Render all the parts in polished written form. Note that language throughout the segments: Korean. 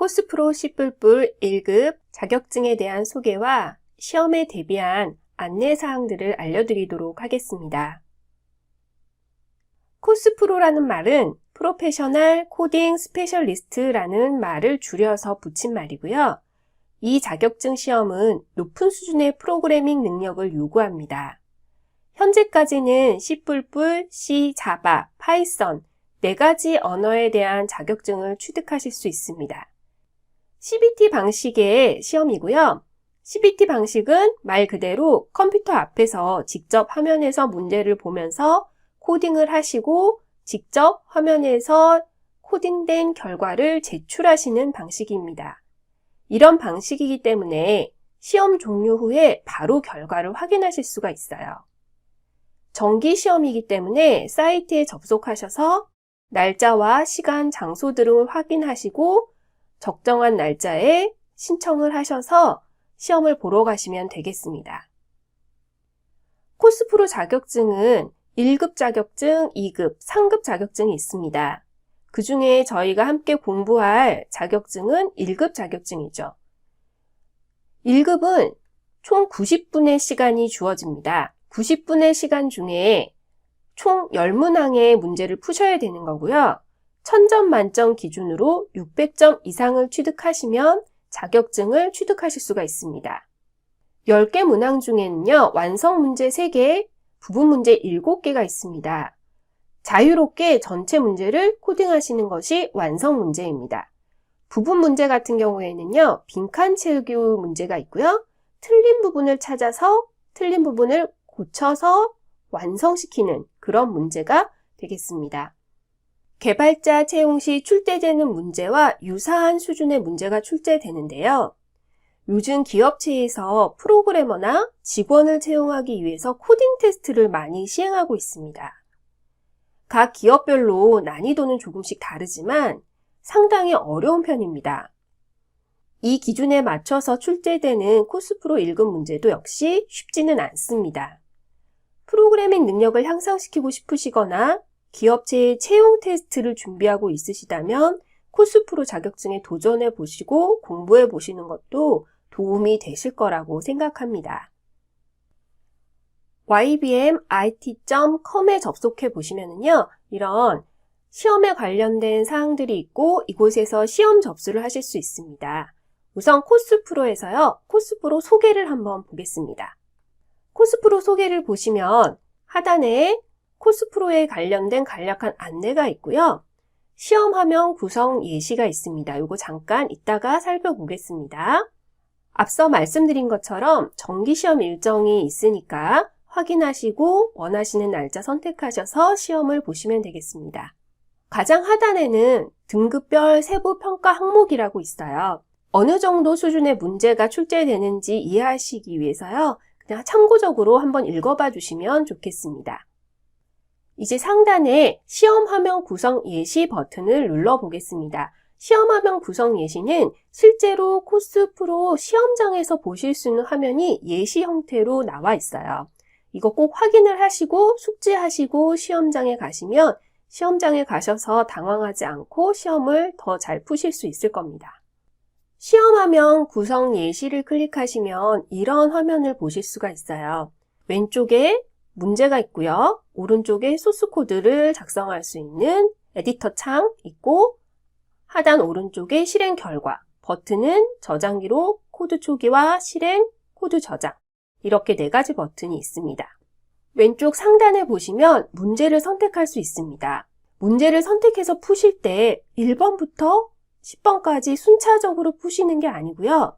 코스프로 C++ 1급 자격증에 대한 소개와 시험에 대비한 안내사항들을 알려드리도록 하겠습니다. 코스프로라는 말은 프로페셔널 코딩 스페셜리스트라는 말을 줄여서 붙인 말이고요. 이 자격증 시험은 높은 수준의 프로그래밍 능력을 요구합니다. 현재까지는 C++, C, Java, Python 4가지 언어에 대한 자격증을 취득하실 수 있습니다. CBT 방식의 시험이고요. CBT 방식은 말 그대로 컴퓨터 앞에서 직접 화면에서 문제를 보면서 코딩을 하시고 직접 화면에서 코딩된 결과를 제출하시는 방식입니다. 이런 방식이기 때문에 시험 종료 후에 바로 결과를 확인하실 수가 있어요. 정기 시험이기 때문에 사이트에 접속하셔서 날짜와 시간, 장소 등을 확인하시고 적정한 날짜에 신청을 하셔서 시험을 보러 가시면 되겠습니다. 코스프로 자격증은 1급 자격증, 2급, 3급 자격증이 있습니다. 그 중에 저희가 함께 공부할 자격증은 1급 자격증이죠. 1급은 총 90분의 시간이 주어집니다. 90분의 시간 중에 총 10문항의 문제를 푸셔야 되는 거고요. 1000점 만점 기준으로 600점 이상을 취득하시면 자격증을 취득하실 수가 있습니다. 10개 문항 중에는요, 완성 문제 3개, 부분 문제 7개가 있습니다. 자유롭게 전체 문제를 코딩하시는 것이 완성 문제입니다. 부분 문제 같은 경우에는요, 빈칸 채우기 문제가 있고요. 틀린 부분을 찾아서 틀린 부분을 고쳐서 완성시키는 그런 문제가 되겠습니다. 개발자 채용 시 출제되는 문제와 유사한 수준의 문제가 출제되는데요. 요즘 기업체에서 프로그래머나 직원을 채용하기 위해서 코딩 테스트를 많이 시행하고 있습니다. 각 기업별로 난이도는 조금씩 다르지만 상당히 어려운 편입니다. 이 기준에 맞춰서 출제되는 코스프로 1급 문제도 역시 쉽지는 않습니다. 프로그래밍 능력을 향상시키고 싶으시거나 기업체의 채용 테스트를 준비하고 있으시다면 코스프로 자격증에 도전해 보시고 공부해 보시는 것도 도움이 되실 거라고 생각합니다. ybmit.com에 접속해 보시면요, 이런 시험에 관련된 사항들이 있고 이곳에서 시험 접수를 하실 수 있습니다. 우선 코스프로에서요, 코스프로 소개를 한번 보겠습니다. 코스프로 소개를 보시면 하단에 코스프로에 관련된 간략한 안내가 있고요. 시험 화면 구성 예시가 있습니다. 이거 잠깐 이따가 살펴보겠습니다. 앞서 말씀드린 것처럼 정기 시험 일정이 있으니까 확인하시고 원하시는 날짜 선택하셔서 시험을 보시면 되겠습니다. 가장 하단에는 등급별 세부 평가 항목이라고 있어요. 어느 정도 수준의 문제가 출제되는지 이해하시기 위해서요. 그냥 참고적으로 한번 읽어봐 주시면 좋겠습니다. 이제 상단에 시험 화면 구성 예시 버튼을 눌러 보겠습니다. 시험 화면 구성 예시는 실제로 코스프로 시험장에서 보실 수 있는 화면이 예시 형태로 나와 있어요. 이거 꼭 확인을 하시고 숙지하시고 시험장에 가시면 시험장에 가셔서 당황하지 않고 시험을 더 잘 푸실 수 있을 겁니다. 시험 화면 구성 예시를 클릭하시면 이런 화면을 보실 수가 있어요. 왼쪽에 문제가 있고요. 오른쪽에 소스 코드를 작성할 수 있는 에디터 창 있고 하단 오른쪽에 실행 결과, 버튼은 저장기로 코드 초기화, 실행, 코드 저장 이렇게 4가지 버튼이 있습니다. 왼쪽 상단에 보시면 문제를 선택할 수 있습니다. 문제를 선택해서 푸실 때 1번부터 10번까지 순차적으로 푸시는 게 아니고요.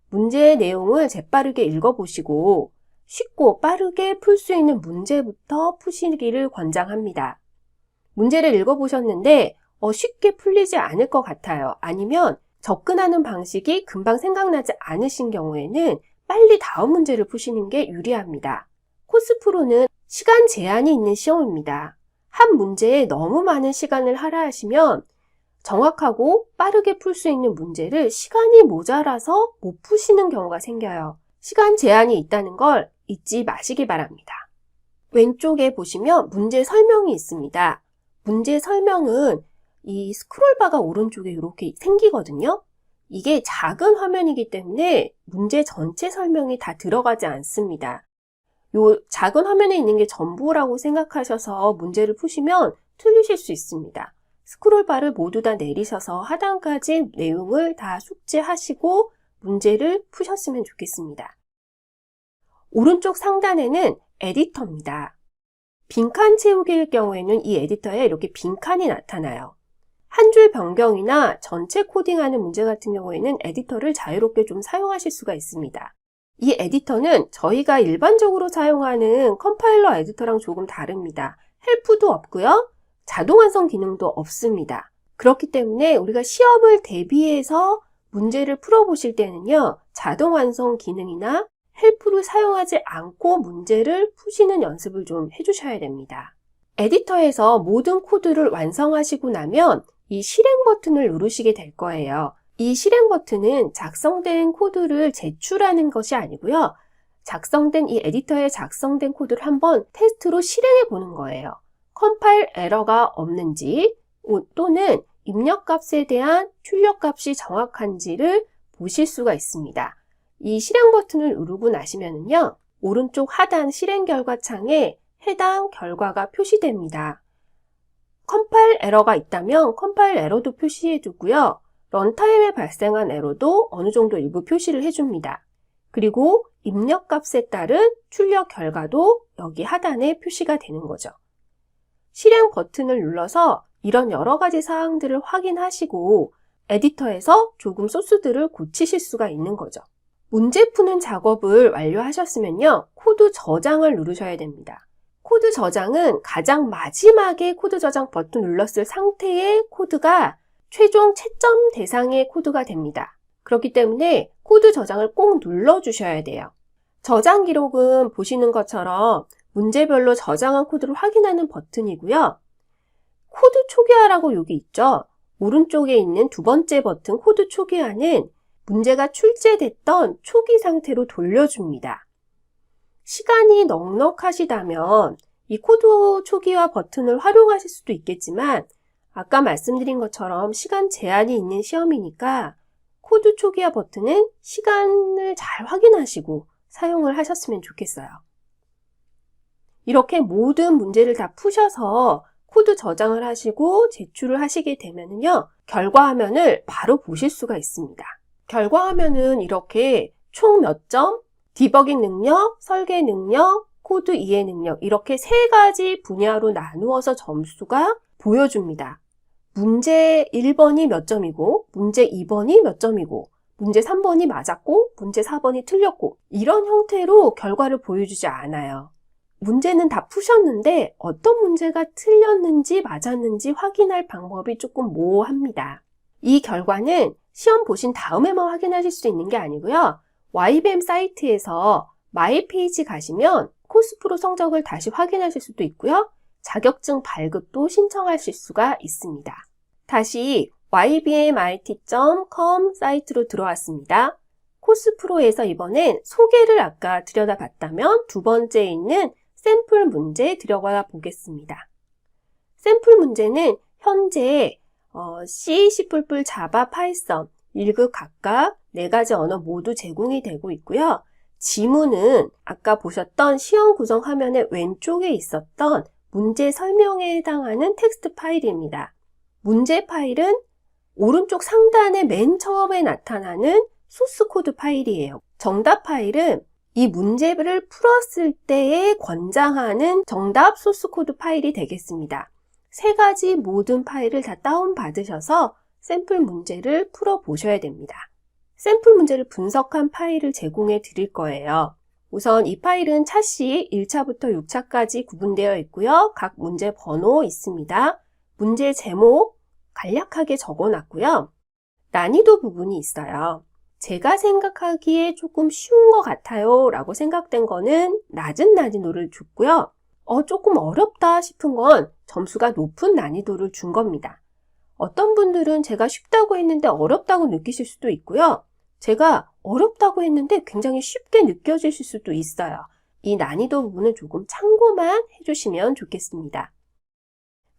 문제의 내용을 재빠르게 읽어보시고 쉽고 빠르게 풀 수 있는 문제부터 푸시기를 권장합니다. 문제를 읽어보셨는데 쉽게 풀리지 않을 것 같아요. 아니면 접근하는 방식이 금방 생각나지 않으신 경우에는 빨리 다음 문제를 푸시는 게 유리합니다. 코스프로는 시간 제한이 있는 시험입니다. 한 문제에 너무 많은 시간을 할애하시면 정확하고 빠르게 풀 수 있는 문제를 시간이 모자라서 못 푸시는 경우가 생겨요. 시간 제한이 있다는 걸 잊지 마시기 바랍니다. 왼쪽에 보시면 문제 설명이 있습니다. 문제 설명은 이 스크롤바가 오른쪽에 이렇게 생기거든요. 이게 작은 화면이기 때문에 문제 전체 설명이 다 들어가지 않습니다. 요 작은 화면에 있는 게 전부라고 생각하셔서 문제를 푸시면 틀리실 수 있습니다. 스크롤바를 모두 다 내리셔서 하단까지 내용을 다 숙지하시고 문제를 푸셨으면 좋겠습니다. 오른쪽 상단에는 에디터입니다. 빈칸 채우기일 경우에는 이 에디터에 이렇게 빈칸이 나타나요. 한 줄 변경이나 전체 코딩하는 문제 같은 경우에는 에디터를 자유롭게 좀 사용하실 수가 있습니다. 이 에디터는 저희가 일반적으로 사용하는 컴파일러 에디터랑 조금 다릅니다. 헬프도 없고요. 자동 완성 기능도 없습니다. 그렇기 때문에 우리가 시험을 대비해서 문제를 풀어보실 때는요. 자동 완성 기능이나 헬프를 사용하지 않고 문제를 푸시는 연습을 좀 해주셔야 됩니다. 에디터에서 모든 코드를 완성하시고 나면 이 실행 버튼을 누르시게 될 거예요. 이 실행 버튼은 작성된 코드를 제출하는 것이 아니고요. 이 에디터에 작성된 코드를 한번 테스트로 실행해 보는 거예요. 컴파일 에러가 없는지 또는 입력값에 대한 출력값이 정확한지를 보실 수가 있습니다. 이 실행 버튼을 누르고 나시면은요, 오른쪽 하단 실행 결과 창에 해당 결과가 표시됩니다. 컴파일 에러가 있다면 컴파일 에러도 표시해 두고요. 런타임에 발생한 에러도 어느 정도 일부 표시를 해줍니다. 그리고 입력값에 따른 출력 결과도 여기 하단에 표시가 되는 거죠. 실행 버튼을 눌러서 이런 여러 가지 사항들을 확인하시고 에디터에서 조금 소스들을 고치실 수가 있는 거죠. 문제 푸는 작업을 완료하셨으면요. 코드 저장을 누르셔야 됩니다. 코드 저장은 가장 마지막에 코드 저장 버튼 눌렀을 상태의 코드가 최종 채점 대상의 코드가 됩니다. 그렇기 때문에 코드 저장을 꼭 눌러주셔야 돼요. 저장 기록은 보시는 것처럼 문제별로 저장한 코드를 확인하는 버튼이고요. 코드 초기화라고 여기 있죠. 오른쪽에 있는 두 번째 버튼 코드 초기화는 문제가 출제됐던 초기 상태로 돌려줍니다. 시간이 넉넉하시다면 이 코드 초기화 버튼을 활용하실 수도 있겠지만 아까 말씀드린 것처럼 시간 제한이 있는 시험이니까 코드 초기화 버튼은 시간을 잘 확인하시고 사용을 하셨으면 좋겠어요. 이렇게 모든 문제를 다 푸셔서 코드 저장을 하시고 제출을 하시게 되면요, 결과 화면을 바로 보실 수가 있습니다. 결과 화면은 이렇게 총 몇 점, 디버깅 능력, 설계 능력, 코드 이해 능력 이렇게 세 가지 분야로 나누어서 점수가 보여줍니다. 문제 1번이 몇 점이고, 문제 2번이 몇 점이고, 문제 3번이 맞았고, 문제 4번이 틀렸고 이런 형태로 결과를 보여주지 않아요. 문제는 다 푸셨는데 어떤 문제가 틀렸는지 맞았는지 확인할 방법이 조금 모호합니다. 이 결과는 시험 보신 다음에만 확인하실 수 있는 게 아니고요. YBM 사이트에서 마이 페이지 가시면 코스프로 성적을 다시 확인하실 수도 있고요. 자격증 발급도 신청하실 수가 있습니다. 다시 ybmit.com 사이트로 들어왔습니다. 코스프로에서 이번엔 소개를 아까 들여다봤다면 두 번째에 있는 샘플 문제 들여가 보겠습니다. 샘플 문제는 현재 C, C++, 자바, 파이썬 1급 각각 4가지 언어 모두 제공이 되고 있고요. 지문은 아까 보셨던 시험 구성 화면의 왼쪽에 있었던 문제 설명에 해당하는 텍스트 파일입니다. 문제 파일은 오른쪽 상단의 맨 처음에 나타나는 소스 코드 파일이에요. 정답 파일은 이 문제를 풀었을 때에 권장하는 정답 소스 코드 파일이 되겠습니다. 세 가지 모든 파일을 다 다운받으셔서 샘플 문제를 풀어보셔야 됩니다. 샘플 문제를 분석한 파일을 제공해 드릴 거예요. 우선 이 파일은 차시 1차부터 6차까지 구분되어 있고요. 각 문제 번호 있습니다. 문제 제목 간략하게 적어놨고요. 난이도 부분이 있어요. 제가 생각하기에 조금 쉬운 것 같아요 라고 생각된 거는 낮은 난이도를 줬고요. 조금 어렵다 싶은 건 점수가 높은 난이도를 준 겁니다. 어떤 분들은 제가 쉽다고 했는데 어렵다고 느끼실 수도 있고요. 제가 어렵다고 했는데 굉장히 쉽게 느껴지실 수도 있어요. 이 난이도 부분은 조금 참고만 해주시면 좋겠습니다.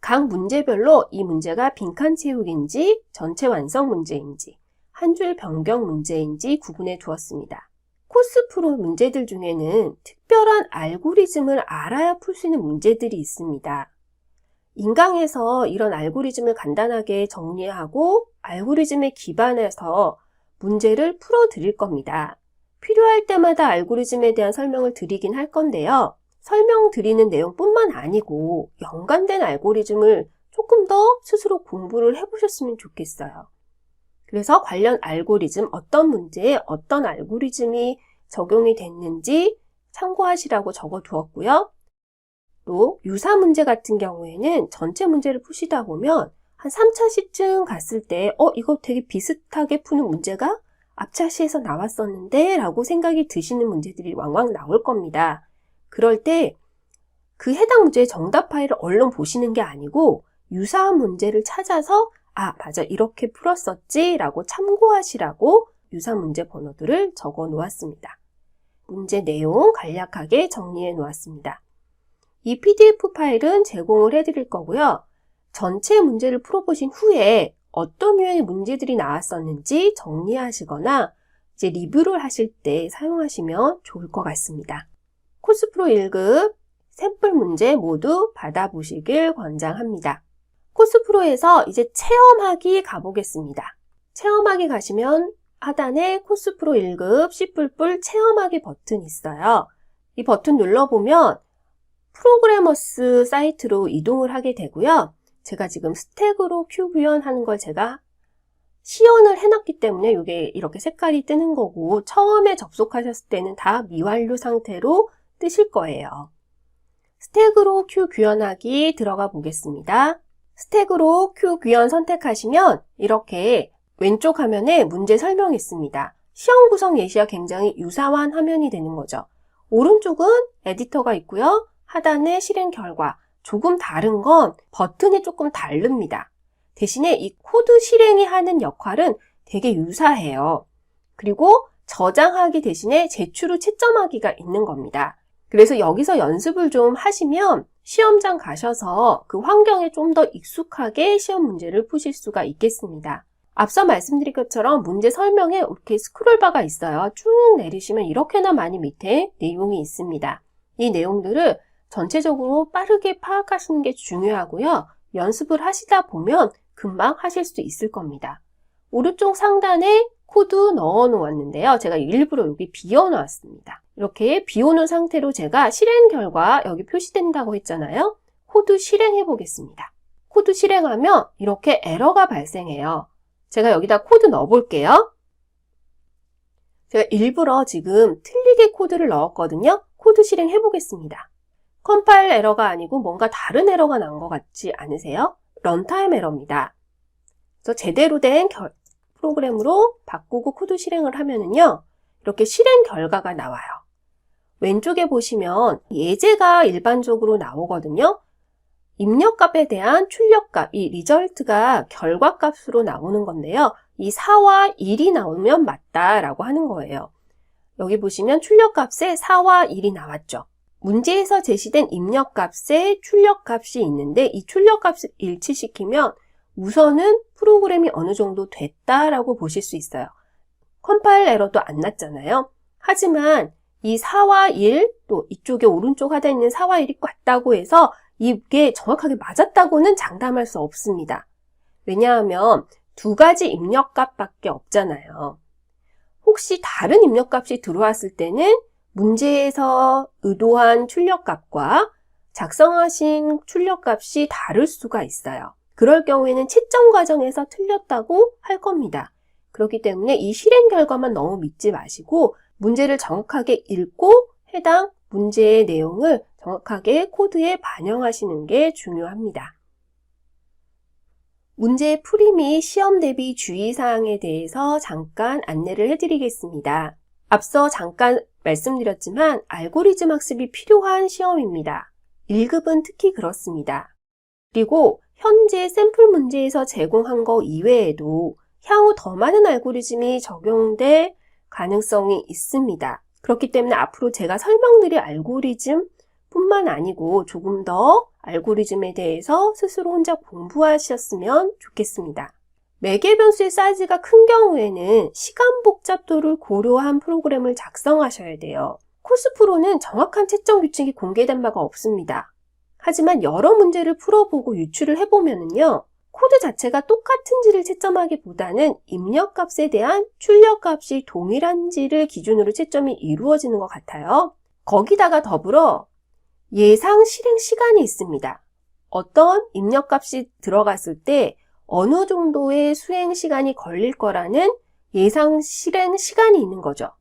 각 문제별로 이 문제가 빈칸 채우기인지 전체 완성 문제인지 한 줄 변경 문제인지 구분해 두었습니다. 코스 프로 문제들 중에는 특별한 알고리즘을 알아야 풀 수 있는 문제들이 있습니다. 인강에서 이런 알고리즘을 간단하게 정리하고 알고리즘에 기반해서 문제를 풀어 드릴 겁니다. 필요할 때마다 알고리즘에 대한 설명을 드리긴 할 건데요. 설명드리는 내용뿐만 아니고 연관된 알고리즘을 조금 더 스스로 공부를 해보셨으면 좋겠어요. 그래서 관련 알고리즘, 어떤 문제에 어떤 알고리즘이 적용이 됐는지 참고하시라고 적어두었고요. 또 유사 문제 같은 경우에는 전체 문제를 푸시다 보면 한 3차 시쯤 갔을 때 이거 되게 비슷하게 푸는 문제가 앞차 시에서 나왔었는데 라고 생각이 드시는 문제들이 왕왕 나올 겁니다. 그럴 때 그 해당 문제의 정답 파일을 얼른 보시는 게 아니고 유사한 문제를 찾아서 맞아, 이렇게 풀었었지 라고 참고하시라고 유사 문제 번호들을 적어 놓았습니다. 문제 내용 간략하게 정리해 놓았습니다. 이 PDF 파일은 제공을 해드릴 거고요. 전체 문제를 풀어보신 후에 어떤 유형의 문제들이 나왔었는지 정리하시거나 이제 리뷰를 하실 때 사용하시면 좋을 것 같습니다. 코스프로 1급 샘플 문제 모두 받아보시길 권장합니다. 코스프로에서 이제 체험하기 가보겠습니다. 체험하기 가시면 하단에 코스프로 1급 C++ 체험하기 버튼이 있어요. 이 버튼 눌러보면 프로그래머스 사이트로 이동을 하게 되고요. 제가 지금 스택으로 큐 구현하는 걸 제가 시연을 해놨기 때문에 이게 이렇게 색깔이 뜨는 거고 처음에 접속하셨을 때는 다 미완료 상태로 뜨실 거예요. 스택으로 큐 구현하기 들어가 보겠습니다. 스택으로 큐 구현 선택하시면 이렇게 왼쪽 화면에 문제 설명이 있습니다. 시험 구성 예시와 굉장히 유사한 화면이 되는 거죠. 오른쪽은 에디터가 있고요. 하단에 실행 결과. 조금 다른 건 버튼이 조금 다릅니다. 대신에 이 코드 실행이 하는 역할은 되게 유사해요. 그리고 저장하기 대신에 제출 후 채점하기가 있는 겁니다. 그래서 여기서 연습을 좀 하시면 시험장 가셔서 그 환경에 좀 더 익숙하게 시험 문제를 푸실 수가 있겠습니다. 앞서 말씀드린 것처럼 문제 설명에 이렇게 스크롤바가 있어요. 쭉 내리시면 이렇게나 많이 밑에 내용이 있습니다. 이 내용들을 전체적으로 빠르게 파악하시는 게 중요하고요. 연습을 하시다 보면 금방 하실 수 있을 겁니다. 오른쪽 상단에 코드 넣어 놓았는데요. 제가 일부러 여기 비워 놨습니다. 이렇게 비워놓은 상태로 제가 실행 결과 여기 표시된다고 했잖아요. 코드 실행해 보겠습니다. 코드 실행하면 이렇게 에러가 발생해요. 제가 여기다 코드 넣어 볼게요. 제가 일부러 지금 틀리게 코드를 넣었거든요. 코드 실행해 보겠습니다. 컴파일 에러가 아니고 뭔가 다른 에러가 난 것 같지 않으세요? 런타임 에러입니다. 그래서 제대로 된 프로그램으로 바꾸고 코드 실행을 하면은요, 이렇게 실행 결과가 나와요. 왼쪽에 보시면 예제가 일반적으로 나오거든요. 입력값에 대한 출력값, 이 리절트가 결과값으로 나오는 건데요. 이 4와 1이 나오면 맞다라고 하는 거예요. 여기 보시면 출력값에 4와 1이 나왔죠. 문제에서 제시된 입력값에 출력값이 있는데 이 출력값을 일치시키면 우선은 프로그램이 어느 정도 됐다라고 보실 수 있어요. 컴파일 에러도 안 났잖아요. 하지만 이 4와 1, 또 이쪽에 오른쪽 하단에 있는 4와 1이 같다고 해서 이게 정확하게 맞았다고는 장담할 수 없습니다. 왜냐하면 두 가지 입력값밖에 없잖아요. 혹시 다른 입력값이 들어왔을 때는 문제에서 의도한 출력값과 작성하신 출력값이 다를 수가 있어요. 그럴 경우에는 채점 과정에서 틀렸다고 할 겁니다. 그렇기 때문에 이 실행 결과만 너무 믿지 마시고 문제를 정확하게 읽고 해당 문제의 내용을 정확하게 코드에 반영하시는 게 중요합니다. 문제 풀이 및 시험 대비 주의사항에 대해서 잠깐 안내를 해드리겠습니다. 앞서 잠깐 말씀드렸지만 알고리즘 학습이 필요한 시험입니다. 1급은 특히 그렇습니다. 그리고 현재 샘플 문제에서 제공한 거 이외에도 향후 더 많은 알고리즘이 적용될 가능성이 있습니다. 그렇기 때문에 앞으로 제가 설명드릴 알고리즘 뿐만 아니고 조금 더 알고리즘에 대해서 스스로 혼자 공부하셨으면 좋겠습니다. 매개 변수의 사이즈가 큰 경우에는 시간 복잡도를 고려한 프로그램을 작성하셔야 돼요. 코스프로는 정확한 채점 규칙이 공개된 바가 없습니다. 하지만 여러 문제를 풀어보고 유출을 해보면요, 코드 자체가 똑같은지를 채점하기보다는 입력값에 대한 출력값이 동일한지를 기준으로 채점이 이루어지는 것 같아요. 거기다가 더불어 예상 실행 시간이 있습니다. 어떤 입력값이 들어갔을 때 어느 정도의 수행 시간이 걸릴 거라는 예상 실행 시간이 있는 거죠.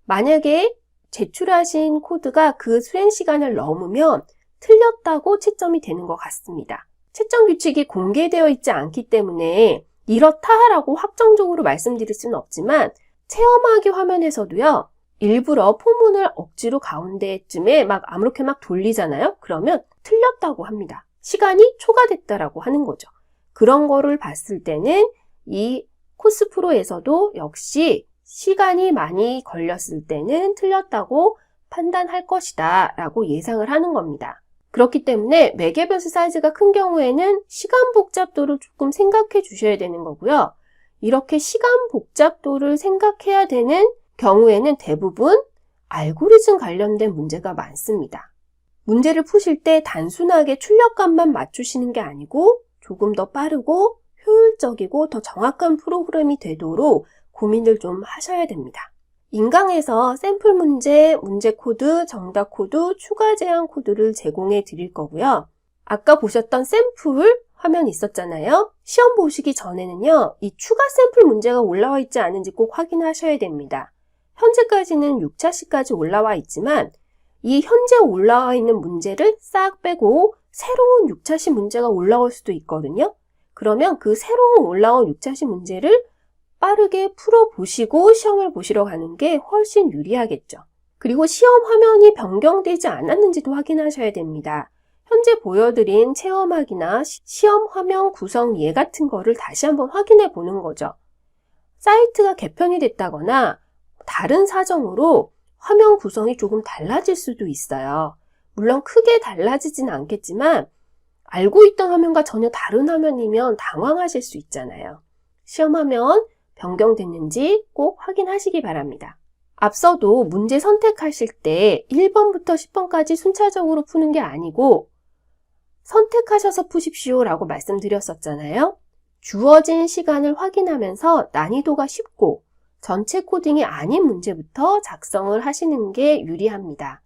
만약에 제출하신 코드가 그 수행 시간을 넘으면 틀렸다고 채점이 되는 것 같습니다. 채점 규칙이 공개되어 있지 않기 때문에 이렇다라고 확정적으로 말씀드릴 수는 없지만 체험하기 화면에서도요, 일부러 포문을 억지로 가운데쯤에 아무렇게 돌리잖아요. 그러면 틀렸다고 합니다. 시간이 초과됐다라고 하는 거죠. 그런 거를 봤을 때는 이 코스프로에서도 역시 시간이 많이 걸렸을 때는 틀렸다고 판단할 것이다 라고 예상을 하는 겁니다. 그렇기 때문에 매개 변수 사이즈가 큰 경우에는 시간 복잡도를 조금 생각해 주셔야 되는 거고요. 이렇게 시간 복잡도를 생각해야 되는 경우에는 대부분 알고리즘 관련된 문제가 많습니다. 문제를 푸실 때 단순하게 출력값만 맞추시는 게 아니고 조금 더 빠르고 효율적이고 더 정확한 프로그램이 되도록 고민을 좀 하셔야 됩니다. 인강에서 샘플 문제, 문제 코드, 정답 코드, 추가 제한 코드를 제공해 드릴 거고요. 아까 보셨던 샘플 화면 있었잖아요. 시험 보시기 전에는요, 이 추가 샘플 문제가 올라와 있지 않은지 꼭 확인하셔야 됩니다. 현재까지는 6차시까지 올라와 있지만 이 현재 올라와 있는 문제를 싹 빼고 새로운 6차시 문제가 올라올 수도 있거든요. 그러면 그 새로운 올라온 6차시 문제를 빠르게 풀어보시고 시험을 보시러 가는 게 훨씬 유리하겠죠. 그리고 시험 화면이 변경되지 않았는지도 확인하셔야 됩니다. 현재 보여드린 체험하기나 시험 화면 구성 예 같은 거를 다시 한번 확인해 보는 거죠. 사이트가 개편이 됐다거나 다른 사정으로 화면 구성이 조금 달라질 수도 있어요. 물론 크게 달라지진 않겠지만 알고 있던 화면과 전혀 다른 화면이면 당황하실 수 있잖아요. 시험 화면 변경됐는지 꼭 확인하시기 바랍니다. 앞서도 문제 선택하실 때 1번부터 10번까지 순차적으로 푸는 게 아니고 선택하셔서 푸십시오 라고 말씀드렸었잖아요. 주어진 시간을 확인하면서 난이도가 쉽고 전체 코딩이 아닌 문제부터 작성을 하시는 게 유리합니다.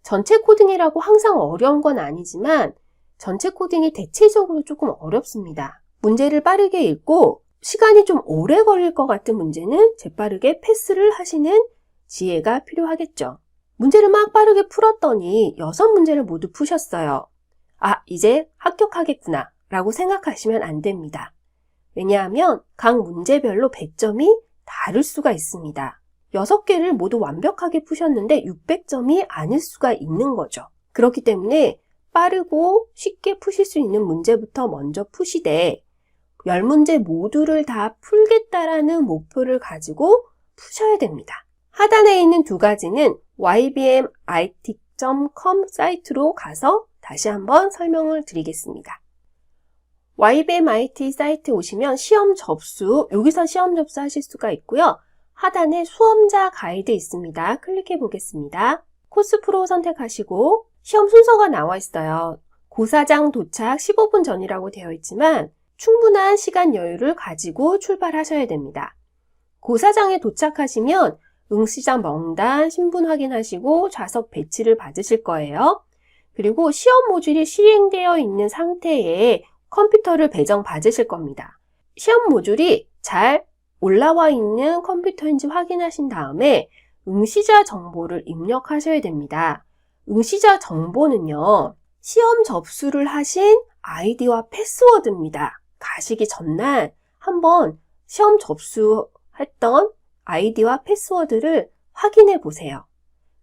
전체 코딩이라고 항상 어려운 건 아니지만 전체 코딩이 대체적으로 조금 어렵습니다. 문제를 빠르게 읽고 시간이 좀 오래 걸릴 것 같은 문제는 재빠르게 패스를 하시는 지혜가 필요하겠죠. 문제를 막 빠르게 풀었더니 6문제를 모두 푸셨어요. 아, 이제 합격하겠구나 라고 생각하시면 안 됩니다. 왜냐하면 각 문제별로 배점이 다를 수가 있습니다. 6개를 모두 완벽하게 푸셨는데 600점이 아닐 수가 있는 거죠. 그렇기 때문에 빠르고 쉽게 푸실 수 있는 문제부터 먼저 푸시되 10문제 모두를 다 풀겠다라는 목표를 가지고 푸셔야 됩니다. 하단에 있는 2가지는 ybmit.com 사이트로 가서 다시 한번 설명을 드리겠습니다. ybmit 사이트에 오시면 시험 접수, 여기서 시험 접수하실 수가 있고요. 하단에 수험자 가이드 있습니다. 클릭해 보겠습니다. 코스 프로 선택하시고 시험 순서가 나와 있어요. 고사장 도착 15분 전이라고 되어 있지만 충분한 시간 여유를 가지고 출발하셔야 됩니다. 고사장에 도착하시면 응시자 명단, 신분 확인하시고 좌석 배치를 받으실 거예요. 그리고 시험 모듈이 실행되어 있는 상태에 컴퓨터를 배정 받으실 겁니다. 시험 모듈이 잘 올라와 있는 컴퓨터인지 확인하신 다음에 응시자 정보를 입력하셔야 됩니다. 응시자 정보는요, 시험 접수를 하신 아이디와 패스워드입니다. 가시기 전날 한번 시험 접수했던 아이디와 패스워드를 확인해 보세요.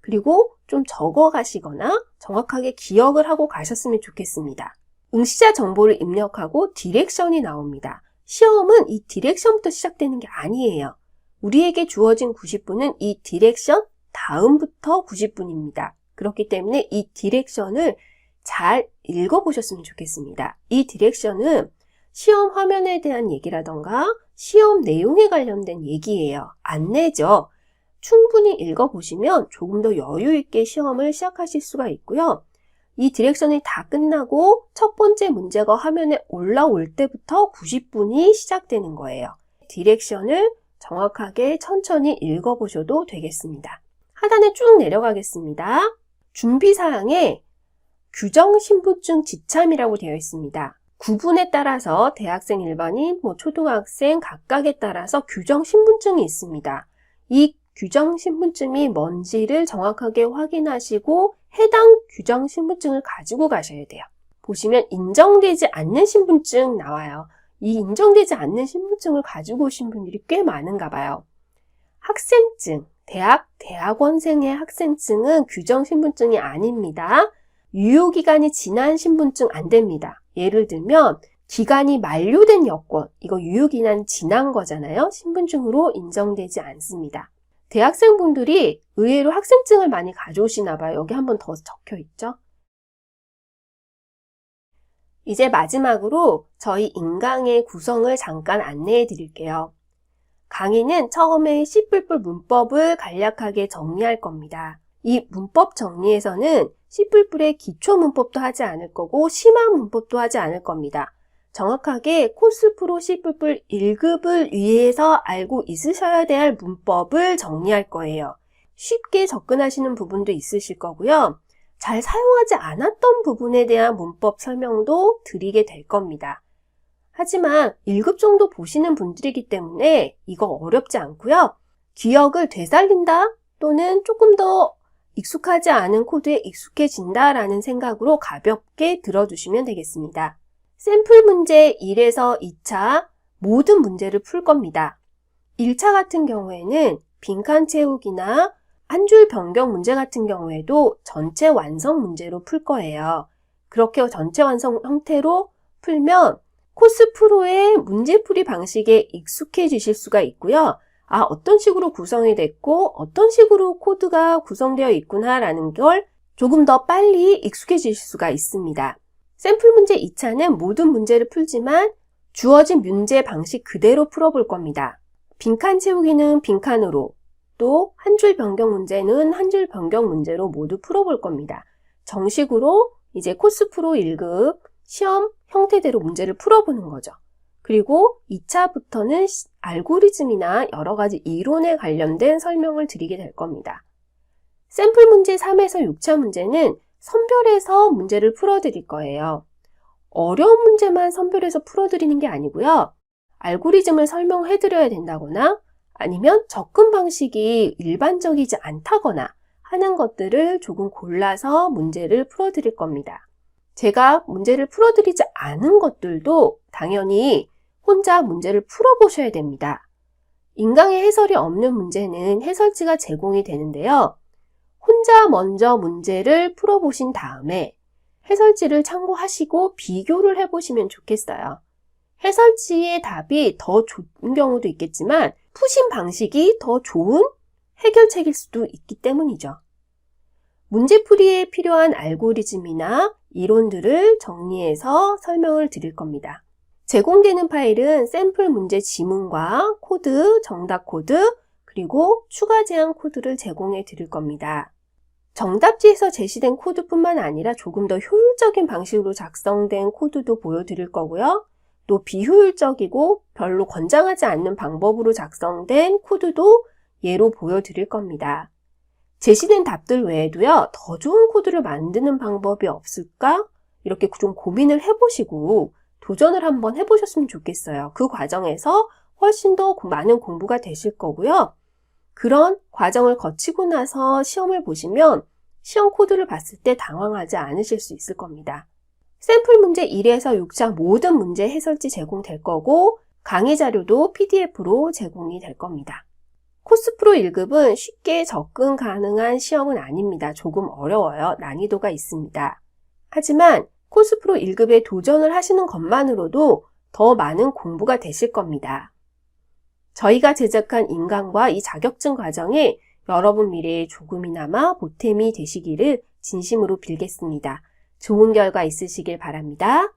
그리고 좀 적어 가시거나 정확하게 기억을 하고 가셨으면 좋겠습니다. 응시자 정보를 입력하고 디렉션이 나옵니다. 시험은 이 디렉션부터 시작되는 게 아니에요. 우리에게 주어진 90분은 이 디렉션 다음부터 90분입니다. 그렇기 때문에 이 디렉션을 잘 읽어보셨으면 좋겠습니다. 이 디렉션은 시험 화면에 대한 얘기라던가 시험 내용에 관련된 얘기예요. 안내죠. 충분히 읽어보시면 조금 더 여유 있게 시험을 시작하실 수가 있고요. 이 디렉션이 다 끝나고 첫 번째 문제가 화면에 올라올 때부터 90분이 시작되는 거예요. 디렉션을 정확하게 천천히 읽어보셔도 되겠습니다. 하단에 쭉 내려가겠습니다. 준비사항에 규정신분증 지참이라고 되어 있습니다. 구분에 따라서 대학생, 일반인, 초등학생 각각에 따라서 규정신분증이 있습니다. 이 규정신분증이 뭔지를 정확하게 확인하시고 해당 규정신분증을 가지고 가셔야 돼요. 보시면 인정되지 않는 신분증 나와요. 이 인정되지 않는 신분증을 가지고 오신 분들이 꽤 많은가 봐요. 학생증, 대학원생의 학생증은 규정신분증이 아닙니다. 유효기간이 지난 신분증 안 됩니다. 예를 들면 기간이 만료된 여권, 이거 유효기간 지난 거잖아요. 신분증으로 인정되지 않습니다. 대학생분들이 의외로 학생증을 많이 가져오시나 봐요. 여기 한번 더 적혀 있죠. 이제 마지막으로 저희 인강의 구성을 잠깐 안내해 드릴게요. 강의는 처음에 C++ 문법을 간략하게 정리할 겁니다. 이 문법 정리에서는 C++의 기초 문법도 하지 않을 거고 심화 문법도 하지 않을 겁니다. 정확하게 코스프로 C++ 1급을 위해서 알고 있으셔야 될 문법을 정리할 거예요. 쉽게 접근하시는 부분도 있으실 거고요. 잘 사용하지 않았던 부분에 대한 문법 설명도 드리게 될 겁니다. 하지만 1급 정도 보시는 분들이기 때문에 이거 어렵지 않고요. 기억을 되살린다 또는 조금 더 익숙하지 않은 코드에 익숙해진다라는 생각으로 가볍게 들어주시면 되겠습니다. 샘플 문제 1에서 2차 모든 문제를 풀 겁니다. 1차 같은 경우에는 빈칸 채우기나 한 줄 변경 문제 같은 경우에도 전체 완성 문제로 풀 거예요. 그렇게 전체 완성 형태로 풀면 코스프로의 문제풀이 방식에 익숙해지실 수가 있고요. 어떤 식으로 구성이 됐고 어떤 식으로 코드가 구성되어 있구나라는 걸 조금 더 빨리 익숙해질 수가 있습니다. 샘플 문제 2차는 모든 문제를 풀지만 주어진 문제 방식 그대로 풀어볼 겁니다. 빈칸 채우기는 빈칸으로, 또 한 줄 변경 문제는 한 줄 변경 문제로 모두 풀어볼 겁니다. 정식으로 이제 코스프로 1급 시험 형태대로 문제를 풀어보는 거죠. 그리고 2차부터는 알고리즘이나 여러 가지 이론에 관련된 설명을 드리게 될 겁니다. 샘플 문제 3에서 6차 문제는 선별해서 문제를 풀어드릴 거예요. 어려운 문제만 선별해서 풀어드리는 게 아니고요. 알고리즘을 설명해드려야 된다거나 아니면 접근 방식이 일반적이지 않다거나 하는 것들을 조금 골라서 문제를 풀어드릴 겁니다. 제가 문제를 풀어드리지 않은 것들도 당연히 혼자 문제를 풀어보셔야 됩니다. 인강의 해설이 없는 문제는 해설지가 제공이 되는데요. 혼자 먼저 문제를 풀어보신 다음에 해설지를 참고하시고 비교를 해보시면 좋겠어요. 해설지의 답이 더 좋은 경우도 있겠지만 푸신 방식이 더 좋은 해결책일 수도 있기 때문이죠. 문제풀이에 필요한 알고리즘이나 이론들을 정리해서 설명을 드릴 겁니다. 제공되는 파일은 샘플 문제 지문과 코드, 정답 코드, 그리고 추가 제한 코드를 제공해 드릴 겁니다. 정답지에서 제시된 코드뿐만 아니라 조금 더 효율적인 방식으로 작성된 코드도 보여드릴 거고요. 또 비효율적이고 별로 권장하지 않는 방법으로 작성된 코드도 예로 보여드릴 겁니다. 제시된 답들 외에도요, 더 좋은 코드를 만드는 방법이 없을까? 이렇게 좀 고민을 해보시고 도전을 한번 해보셨으면 좋겠어요. 그 과정에서 훨씬 더 많은 공부가 되실 거고요. 그런 과정을 거치고 나서 시험을 보시면 시험 코드를 봤을 때 당황하지 않으실 수 있을 겁니다. 샘플 문제 1에서 6차 모든 문제 해설지 제공될 거고 강의 자료도 PDF로 제공이 될 겁니다. 코스프로 1급은 쉽게 접근 가능한 시험은 아닙니다. 조금 어려워요. 난이도가 있습니다. 하지만 코스프로 1급에 도전을 하시는 것만으로도 더 많은 공부가 되실 겁니다. 저희가 제작한 인강과 이 자격증 과정이 여러분 미래에 조금이나마 보탬이 되시기를 진심으로 빌겠습니다. 좋은 결과 있으시길 바랍니다.